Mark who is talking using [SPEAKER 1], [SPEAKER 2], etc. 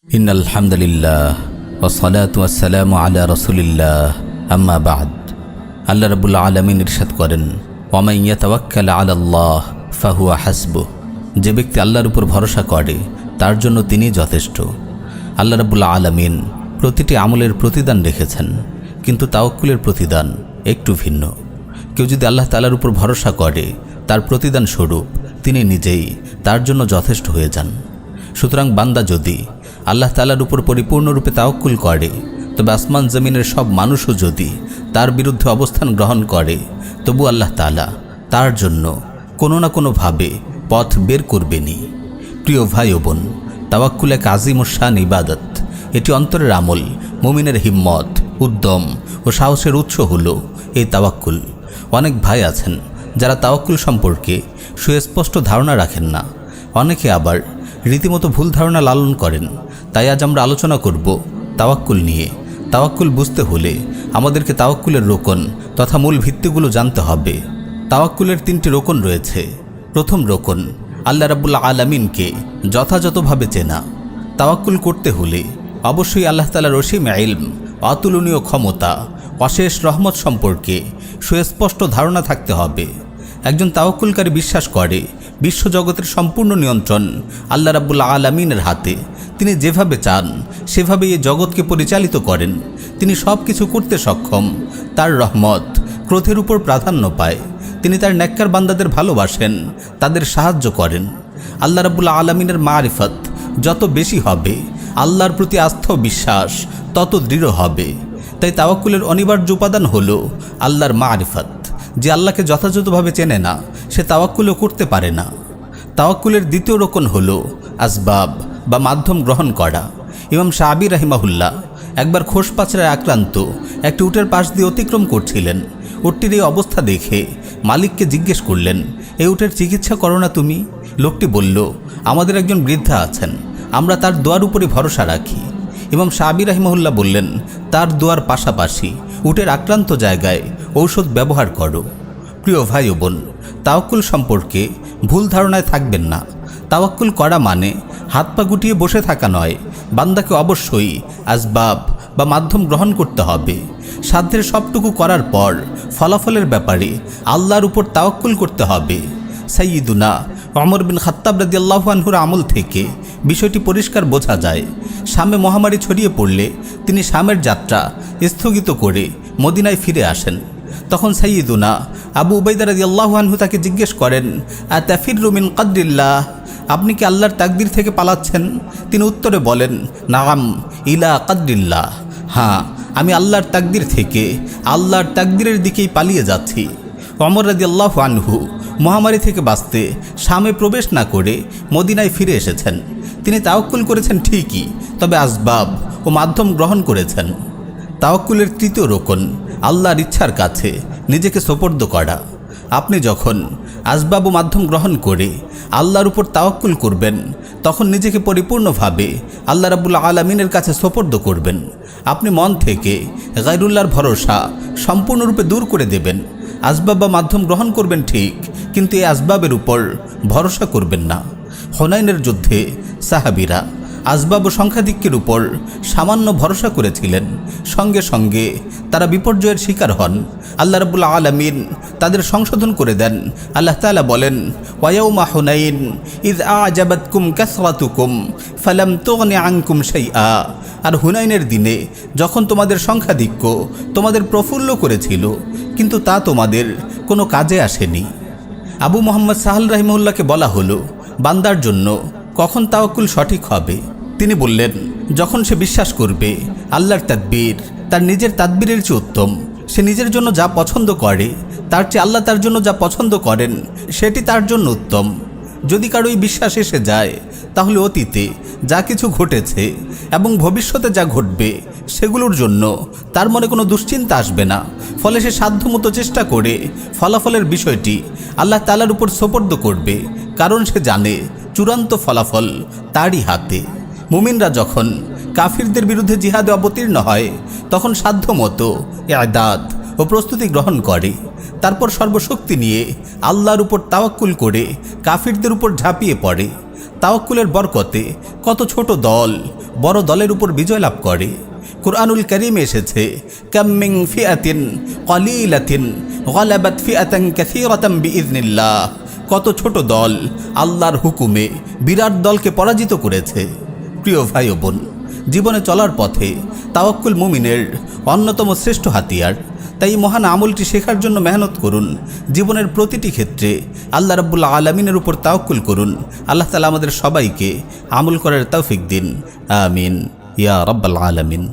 [SPEAKER 1] ইন্নাল হামদুলিল্লাহ ওয়াসসালাতু ওয়াসসালামু আলা রাসূলিল্লাহ আম্মা বা'দ। আল্লাহ রাব্বুল আলামিন ইরশাদ করেন, ওয়া মান ইয়াতাওয়াক্কাল আলাল্লাহ ফাহুয়া হাসবুহ। যে ব্যক্তি আল্লাহর উপর ভরসা করে তার জন্য তিনি যথেষ্ট। আল্লাহ রাব্বুল আলামিন প্রতিটি আমলের প্রতিদান রেখেছেন, কিন্তু তাওয়াক্কুলের প্রতিদান একটু ভিন্ন। কেউ যদি আল্লাহ তাআলার উপর ভরসা করে তার প্রতিদান স্বরূপ তিনি নিজেই তার জন্য যথেষ্ট হয়ে যান। সুতরাং বান্দা যদি আল্লাহ তাআলার উপর পরিপূর্ণরূপে তাওয়াক্কুল করে, তবে আসমান জমিনের সব মানুষও যদি তার বিরুদ্ধে অবস্থান গ্রহণ করে, তবু আল্লাহ তাআলা তার জন্য কোনো না কোনোভাবে পথ বের করবেনই। প্রিয় ভাই ও বোন, তাওয়াক্কুল এক আজিম ও শান ইবাদত। এটি অন্তরের আমল। মুমিনের হিম্মত, উদ্যম ও সাহসের উৎস হলো এই তাওয়াক্কুল। অনেক ভাই আছেন যারা তাওয়াক্কুল সম্পর্কে সুস্পষ্ট ধারণা রাখেন না। অনেকে আবার রীতিমতো ভুল ধারণা লালন করেন। তাই আজ আমরা আলোচনা করব তাওয়াক্কুল নিয়ে। তাওয়াক্কুল বুঝতে হলে আমাদেরকে তাওয়াক্কুলের রোকন তথা মূল ভিত্তিগুলো জানতে হবে। তাওয়াক্কুলের 3টি রোকন রয়েছে। প্রথম রোকন, আল্লাহ রাব্বুল আলামিনকে যথাযথভাবে চেনা। তাওয়াক্কুল করতে হলে অবশ্যই আল্লাহ তাআলার অসীম ইলম, অতুলনীয় ক্ষমতা, অশেষ রহমত সম্পর্কে সুস্পষ্ট ধারণা থাকতে হবে। একজন তাওয়াক্কুলকারী বিশ্বাস করে বিশ্বজগতের সম্পূর্ণ নিয়ন্ত্রণ আল্লাহ রাব্বুল আলামিনের হাতে। তিনি যেভাবে চান সেভাবেই এই জগৎকে পরিচালিত করেন। তিনি সব কিছু করতে সক্ষম। তার রহমত ক্রোধের উপর প্রাধান্য পায়। তিনি তার নেককার বান্দাদের ভালোবাসেন, তাদের সাহায্য করেন। আল্লাহ রাব্বুল আলামিনের মারিফত যত বেশি হবে, আল্লাহর প্রতি আস্থা ও বিশ্বাস তত দৃঢ় হবে। তাই তাওয়াক্কুলের অনিবার্য উপাদান হলো আল্লাহর মারিফত। যে আল্লাহকে যথাযথভাবে চেনে না, সে তাওয়াক্কুলও করতে পারে না। তাওয়াক্কুলের দ্বিতীয় রোকন হলো আসবাব বা মাধ্যম গ্রহণ করা। ইমাম শাআবী রাহিমাহুল্লাহ একবার খোসপাচড়ায় আক্রান্ত একটি উটের পাশ দিয়ে অতিক্রম করছিলেন। উটটির এই অবস্থা দেখে মালিককে জিজ্ঞেস করলেন, এই উটের চিকিৎসা করো না তুমি? লোকটি বলল, আমাদের একজন বৃদ্ধা আছেন, আমরা তার দোয়ার উপরই ভরসা রাখি। ইমাম শাআবী রাহিমাহুল্লাহ বললেন, তার দোয়ার পাশাপাশি উটের আক্রান্ত জায়গায় ঔষধ ব্যবহার করো। প্রিয় ভাই ও বোন, তাওয়াক্কুল সম্পর্কে ভুল ধারণায় থাকবেন না। তাওয়াক্কুল করা মানে হাত পা গুটিয়ে বসে থাকা নয়। বান্দাকে অবশ্যই আসবাব বা মাধ্যম গ্রহণ করতে হবে। সাধ্যের সবটুকু করার পর ফলাফলের ব্যাপারে আল্লাহর উপর তাওয়াক্কুল করতে হবে। সাইয়্যিদুনা ওমর বিন খাত্তাব রাদিয়াল্লাহু আনহুর আমল থেকে বিষয়টি পরিষ্কার বোঝা যায়। শামে মহামারী ছড়িয়ে পড়লে তিনি শামের যাত্রা স্থগিত করে মদিনায় ফিরে আসেন। তখন সাইয়্যিদুনা আবু উবাইদা রাদিয়াল্লাহু আনহু তাকে জিজ্ঞেস করেন, আতাফিরু মিন কদরিল্লাহ, আপনি কি আল্লাহর তাকদির থেকে পালাচ্ছেন? তিনি উত্তরে বলেন, নাম ইলা কদরিল্লাহ, হ্যাঁ, আমি আল্লাহর তাকদির থেকে আল্লাহর তাকদিরের দিকেই পালিয়ে যাচ্ছি। ওমর রাদিয়াল্লাহু আনহু মহামারী থেকে বাঁচতে শামে প্রবেশ না করে মদিনায় ফিরে এসেছেন। তিনি তাওয়াক্কুল করেছেন ঠিকই, তবে আসবাব ও মাধ্যম গ্রহণ করেছেন। তাওয়াক্কুলের তৃতীয় রোকন আল্লাহর ইচ্ছার কাছে নিজেকে সোপর্দ করা। আপনি যখন আসবাব ও মাধ্যম গ্রহণ করে আল্লাহর উপর তাওয়াক্কুল করবেন, তখন নিজেকে পরিপূর্ণভাবে আল্লাহ রাব্বুল আলামিনের কাছে সোপর্দ করবেন। আপনি মন থেকে গায়রুল্লাহর ভরসা সম্পূর্ণরূপে দূর করে দেবেন। আসবাব বা মাধ্যম গ্রহণ করবেন ঠিক, কিন্তু এই আসবাবের উপর ভরসা করবেন না। হুনাইনের যুদ্ধে সাহাবীরা আসবাব ও সংখ্যাধিক্যের উপর সামান্য ভরসা করেছিলেন। সঙ্গে সঙ্গে তারা বিপর্যয়ের শিকার হন। আল্লাহ রাব্বুল আলামিন তাদের সংশোধন করে দেন। আল্লাহ তাআলা বলেন, ওয়ায়াউমা হুনাইন ইয আ'জাবাতকুম কাসরাতুকুম ফালাম তুগনি আনকুম শাইআ। আর হুনাইনের দিনে যখন তোমাদের সংখ্যাধিক্য তোমাদের প্রফুল্ল করেছিল, কিন্তু তা তোমাদের কোনো কাজে আসেনি। আবু মোহাম্মদ সাহাল রাহিমাহুল্লাহকে বলা হলো, বান্দার জন্য কখন তাওয়াক্কুল সঠিক হবে? তিনি বললেন, যখন সে বিশ্বাস করবে আল্লাহর তাদবীর তার নিজের তাদবীরের চেয়ে উত্তম। সে নিজের জন্য যা পছন্দ করে তার চেয়ে আল্লাহ তার জন্য যা পছন্দ করেন সেটি তার জন্য উত্তম। যদি কারো এই বিশ্বাস এসে যায়, তাহলে অতীতে যা কিছু ঘটেছে এবং ভবিষ্যতে যা ঘটবে সেগুলোর জন্য তার মনে কোনো দুশ্চিন্তা আসবে না। ফলে সে সাধ্যমতো চেষ্টা করে ফলাফলের বিষয়টি আল্লাহ তাআলার উপর সোপর্দ করবে, কারণ সে জানে চূড়ান্ত ফলাফল তারই হাতে। মুমিনরা যখন কাফিরদের বিরুদ্ধে জিহাদে অবতীর্ণ হয়, তখন সাধ্যমতো ইআদাদ ও প্রস্তুতি গ্রহণ করে। তারপর সর্বশক্তি নিয়ে আল্লাহর উপর তাওয়াক্কুল করে কাফিরদের উপর ঝাঁপিয়ে পড়ে। তাওয়াক্কুলের বরকতে কত ছোট দল বড় দলের উপর বিজয় লাভ করে। কুরআনুল কারীমে এসেছে, কাম মিন ফিআতিন কলিলাতিন গালাবাত ফিআতান কাসীরাতান বিইذনিল্লাহ। কত ছোট দল আল্লাহর হুকুমে বিরাট দলকে পরাজিত করেছে। প্রিয় ভাই ও বোন, জীবনে চলার পথে তাওয়াক্কুল মুমিনের অন্যতম শ্রেষ্ঠ হাতিয়ার। তাই মহান আমলটি শেখার জন্য মেহনত করুন। জীবনের প্রতিটি ক্ষেত্রে আল্লাহ রাব্বুল আলামিনের উপর তাওয়াক্কুল করুন। আল্লাহ তাআলা আমাদের সবাইকে আমল করার তৌফিক দিন। আমিন ইয়া রাব্বাল আলামিন।